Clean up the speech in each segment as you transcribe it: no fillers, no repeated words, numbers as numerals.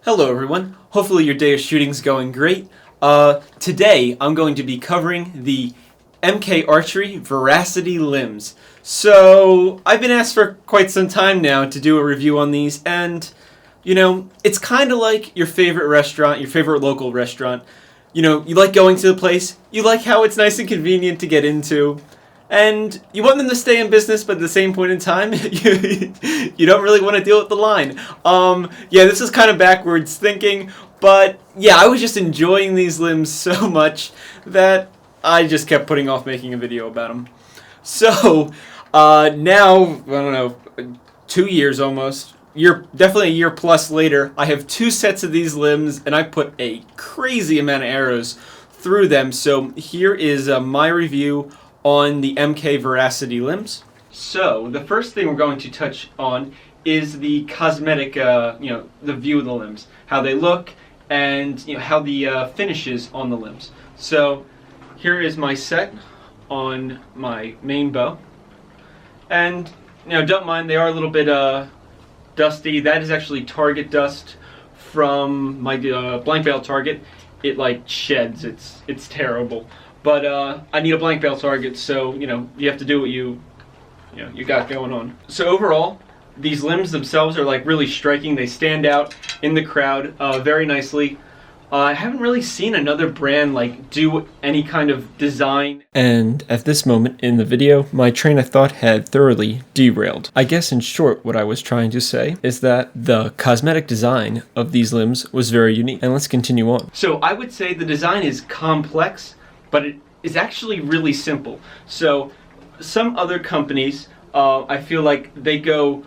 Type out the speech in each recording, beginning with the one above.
Hello everyone, hopefully your day of shooting's going great. Today I'm going to be covering the Mk Archery Veracity Limbs. So I've been asked for quite some time now to do a review on these, and it's kind of like your favorite restaurant, your favorite local restaurant. You like going to the place, you like how it's nice and convenient to get into, and you want them to stay in business, but at the same point in time, you don't really want to deal with the line. Yeah, this is kind of backwards thinking, but yeah, I was just enjoying these limbs so much that I just kept putting off making a video about them. So, now, I don't know, 2 years almost, definitely a year plus later, I have 2 sets of these limbs, and I put a crazy amount of arrows through them. So here is my review on the Mk Veracity Limbs. So the first thing we're going to touch on is the cosmetic, the view of the limbs, how they look, and how the finish is on the limbs. So here is my set on my main bow, and don't mind, they are a little bit dusty. That is actually target dust from my blank bale target. It like sheds. It's terrible. But I need a blank bale target, so you have to do what you got going on. So overall, these limbs themselves are like really striking. They stand out in the crowd very nicely. I haven't really seen another brand like do any kind of design. And at this moment in the video, my train of thought had thoroughly derailed. I guess in short, what I was trying to say is that the cosmetic design of these limbs was very unique. And let's continue on. So I would say the design is complex, but it is actually really simple. So some other companies, I feel like they go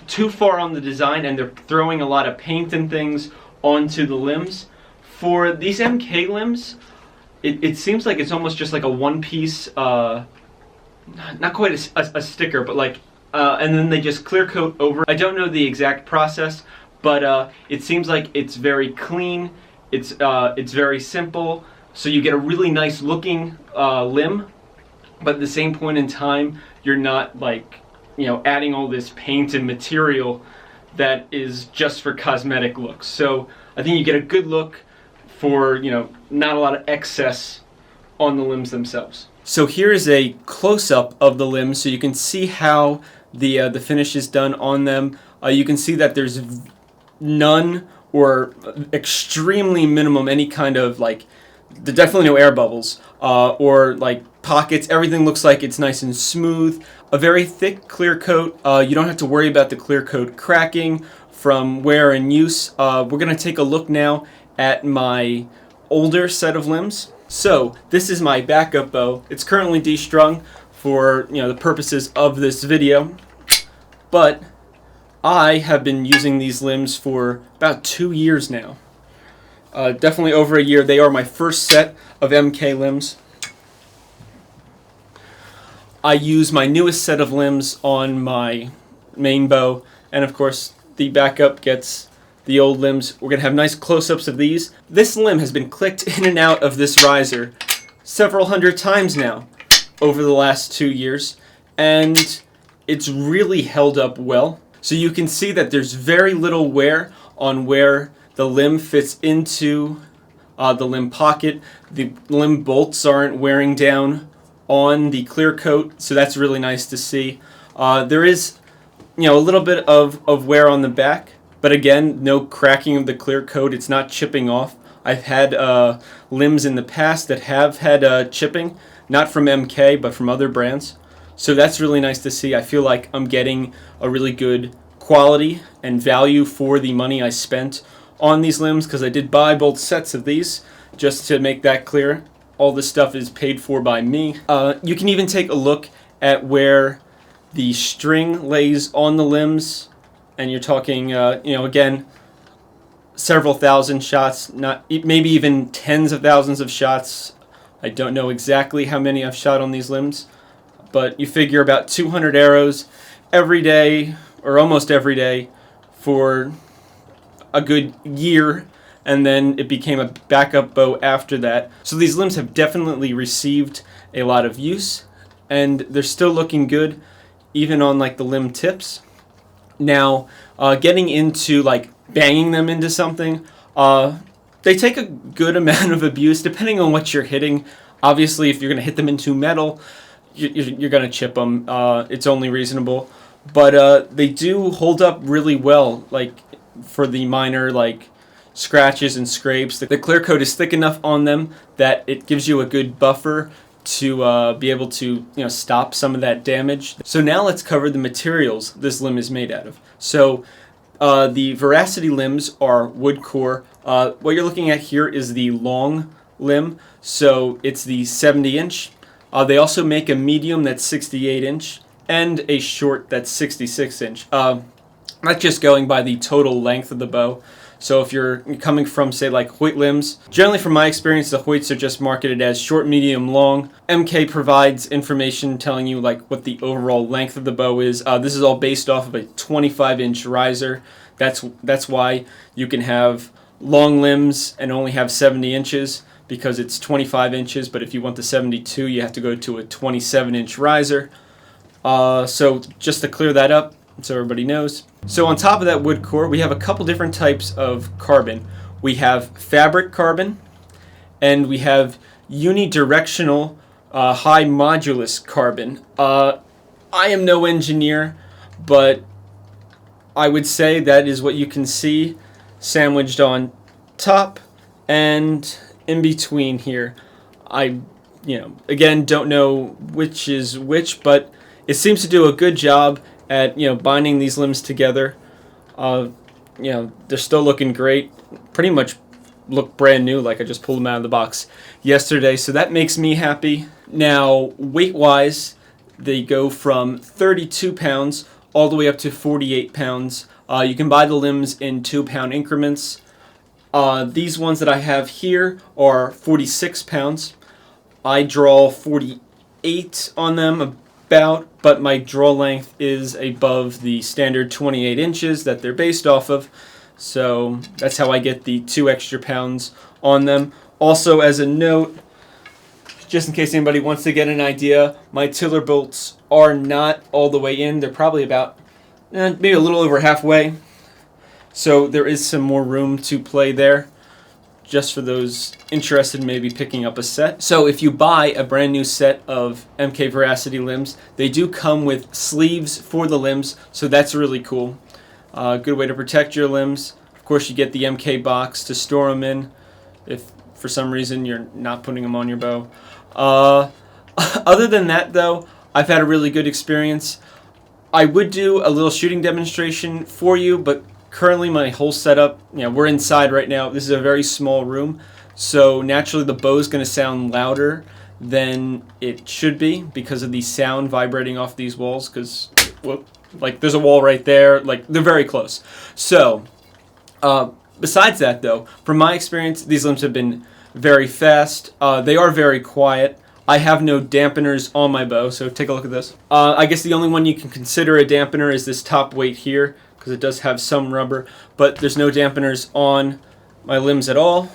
too far on the design and they're throwing a lot of paint and things onto the limbs. For these Mk limbs, it seems like it's almost just like a one-piece, not quite a sticker, but like, and then they just clear coat over. I don't know the exact process, but it seems like it's very clean. It's very simple. So you get a really nice looking limb, but at the same point in time, you're not like, adding all this paint and material that is just for cosmetic looks. So I think you get a good look for, not a lot of excess on the limbs themselves. So here is a close-up of the limbs so you can see how the finish is done on them. You can see that there's none or extremely minimum any kind of like, definitely no air bubbles or like pockets. Everything looks like it's nice and smooth. A very thick clear coat. You don't have to worry about the clear coat cracking from wear and use. We're going to take a look now at my older set of limbs. So this is my backup bow. It's currently destrung for the purposes of this video, but I have been using these limbs for about 2 years now. Definitely over a year. They are my first set of Mk limbs. I use my newest set of limbs on my main bow, and of course the backup gets the old limbs. We're going to have nice close-ups of these. This limb has been clicked in and out of this riser several hundred times now over the last 2 years, and it's really held up well. So you can see that there's very little wear on where the limb fits into the limb pocket. The limb bolts aren't wearing down on the clear coat, so that's really nice to see. There is a little bit of wear on the back, but again, no cracking of the clear coat. It's not chipping off. I've had limbs in the past that have had chipping, not from Mk, but from other brands. So that's really nice to see. I feel like I'm getting a really good quality and value for the money I spent on these limbs, because I did buy both sets of these, just to make that clear. All this stuff is paid for by me. You can even take a look at where the string lays on the limbs, and you're talking, again, several thousand shots, maybe even tens of thousands of shots. I don't know exactly how many I've shot on these limbs, but you figure about 200 arrows every day, or almost every day, for a good year, and then it became a backup bow after that. So these limbs have definitely received a lot of use, and they're still looking good even on like the limb tips. Now, getting into like banging them into something. They take a good amount of abuse depending on what you're hitting. Obviously, if you're going to hit them into metal, you're going to chip them. It's only reasonable. But they do hold up really well, like for the minor scratches and scrapes. The clear coat is thick enough on them that it gives you a good buffer to be able to stop some of that damage. So now let's cover the materials this limb is made out of. So the Veracity limbs are wood core. What you're looking at here is the long limb, so it's the 70-inch. They also make a medium that's 68-inch and a short that's 66-inch. Not just going by the total length of the bow. So if you're coming from, say, like Hoyt limbs, generally from my experience, the Hoyts are just marketed as short, medium, long. MK provides information telling you like what the overall length of the bow is. This is all based off of a 25-inch riser. That's why you can have long limbs and only have 70 inches because it's 25 inches. But if you want the 72, you have to go to a 27-inch riser. So just to clear that up, so everybody knows. So on top of that wood core, we have a couple different types of carbon. We have fabric carbon, and we have unidirectional high modulus carbon. I am no engineer, but I would say that is what you can see sandwiched on top and in between here. I, again, don't know which is which, but it seems to do a good job at binding these limbs together. They're still looking great. Pretty much look brand new, like I just pulled them out of the box yesterday, so that makes me happy. Now, weight-wise, they go from 32 pounds all the way up to 48 pounds. You can buy the limbs in 2-pound increments. These ones that I have here are 46 pounds. I draw 48 on them, but my draw length is above the standard 28 inches that they're based off of, so that's how I get the 2 extra pounds on them. Also, as a note, just in case anybody wants to get an idea, my tiller bolts are not all the way in. They're probably about maybe a little over halfway, so there is some more room to play there, just for those interested in maybe picking up a set. So if you buy a brand new set of Mk Veracity limbs, they do come with sleeves for the limbs, so that's really cool. Good way to protect your limbs. Of course, you get the Mk box to store them in if for some reason you're not putting them on your bow. Other than that, though, I've had a really good experience. I would do a little shooting demonstration for you, but currently my whole setup, we're inside right now. This is a very small room, so naturally the bow is going to sound louder than it should be because of the sound vibrating off these walls, because there's a wall right there, they're very close. So besides that, though, from my experience, these limbs have been very fast. They are very quiet. I have no dampeners on my bow, so take a look at this. I guess the only one you can consider a dampener is this top weight here, because it does have some rubber, but there's no dampeners on my limbs at all.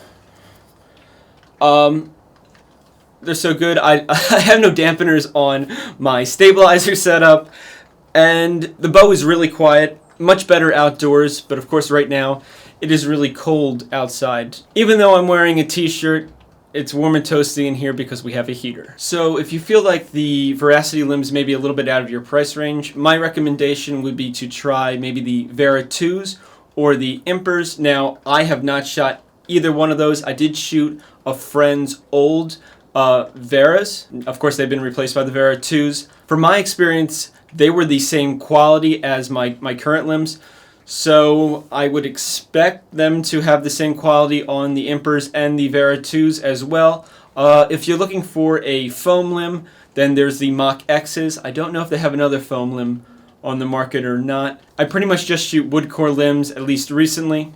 They're so good. I have no dampeners on my stabilizer setup, and the bow is really quiet, much better outdoors, but of course right now it is really cold outside. Even though I'm wearing a t-shirt, it's warm and toasty in here because we have a heater. So if you feel like the Veracity limbs may be a little bit out of your price range, my recommendation would be to try maybe the Vera 2s or the Impers. Now, I have not shot either one of those. I did shoot a friend's old Veras. Of course, they've been replaced by the Vera 2s. From my experience, they were the same quality as my current limbs. So I would expect them to have the same quality on the Impers and the Vera 2s as well. If you're looking for a foam limb, then there's the Mk X's. I don't know if they have another foam limb on the market or not. I pretty much just shoot wood core limbs, at least recently.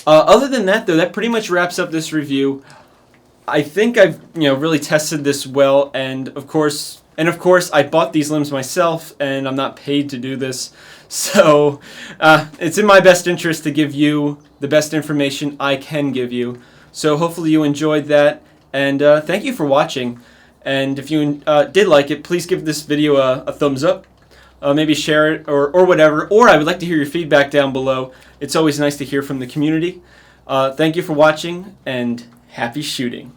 Other than that, though, that pretty much wraps up this review. I think I've really tested this well, and of course I bought these limbs myself, and I'm not paid to do this. So it's in my best interest to give you the best information I can give you. So hopefully you enjoyed that, and thank you for watching. And if you did like it, please give this video a thumbs up. maybe share it or whatever. Or I would like to hear your feedback down below. It's always nice to hear from the community. Thank you for watching, and happy shooting.